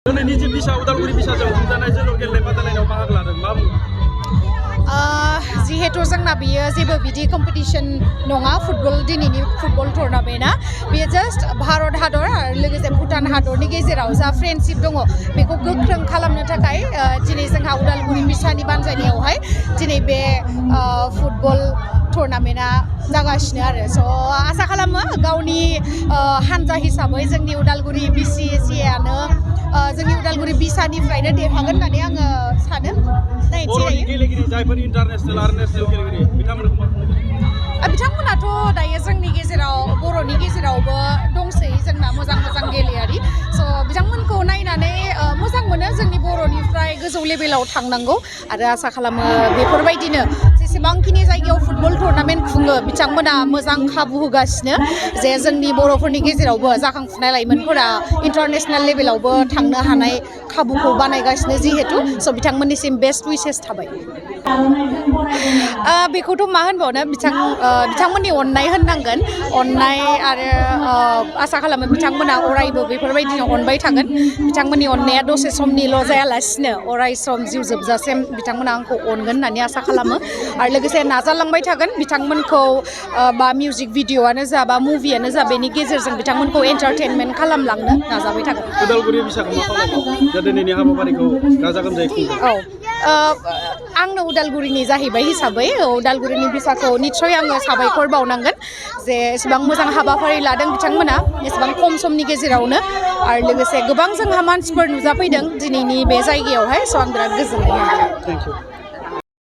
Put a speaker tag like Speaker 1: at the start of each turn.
Speaker 1: दिनैनि जे बिसा उदालगुरि बिसाजों खुंजानाय जोलुर गेलेनाय बादायलायनायाव बाहागो लादों मा बुङो?
Speaker 2: जिहेतु जोंना बियो जेबो बिदि कम्पिटिशन नङा दिनैनि फुटबल टुर्नामेन्टआ बेयो जास्ट भारत हादर आरो लोगोसे भुटान हादरनि गेजेराव जा फ्रेन्डशिप दङ बेखौ गोख्रों खालामनो थाखाय दिनै जोंहा उदालगुरि बिसानि बानजायनायावहाय दिनै बे फुटबल टुर्नामेन्टआ जागासिनो आरो स' आसा खालामो गावनि हानजा हिसाबै जोंनि उदालगुरि BCAAनो जोंनि उदालगुरि बिसानिफ्रायनो देरहागोन होननानै आङो सानो।
Speaker 1: बर'नि गेलेगिरि जायफोर इन्टारनेशनेल आरो नेशनेल गेलेगिरि
Speaker 2: बिथांमोनाथ' दायो जोंनि गेजेराव बर'नि गेजेरावबो दंसै जोंना मोजां गेलेयारि स' बिथांमोनखौ नायनानै मोजां मोनो जोंनि बर'निफ्राय गोजौ लेभेलाव थांनांगौ आरो आसा खालामो बेफोरबायदिनो जेसेबांखिनि जायगायाव फुटबल टुर्नामेन्ट खुङो बिथांमोना मोजां खाबु होगासिनो जे जोंनि बर'फोरनि गेजेरावबो जाखांफुनाय लाइमोनफोरा इन्टारनेशनेल लेभेलावबो थांनो हानाय खाबुखौ बानायगासिनो जिहेतु स' बिथांमोननिसिम बेस्ट उइसेस थाबाय। बेखौथ' मा होनबावनो बिथांमोननि अननाय होननांगोन अननाय आरो आसा खालामो बिथांमोना अरायबो बेफोरबायदिनो अनबाय थागोन बिथांमोननि अननाया दसे समनिल' जायालासिनो अराय सम जिउ जोबजासिम बिथांमोना आंखौ अनगोन होननानै आसा खालामो आरो लोगोसे नाजालांबाय थागोन बिथांमोनखौ बा मिउजिक भिडिअ'आनो जा बा मुभियानो जा बेनि गेजेरजों बिथांमोनखौ एन्टारटेनमेन्ट खालामलांनो नाजाबाय थागोन।
Speaker 1: उदालगुरि बिसाखौ मा खालामो दिनैनि हाबाफारिखौ गाजा गोमजायै खुंदों?
Speaker 2: आंनो उदालगुरिनि जाहैबाय हिसाबै उदालगुरिनि बिसाखौ निस्सय आङो साबायखर बावनांगोन जे एसेबां मोजां हाबाफारि लादों बिथांमोना एसेबां खम समनि गेजेरावनो आरो लोगोसे गोबां जोंहा मानसिफोर नुजाफैदों दिनैनि बे जायगायावहाय स' आं बिराद गोजोननाय मोनदों।
Speaker 1: Thank you.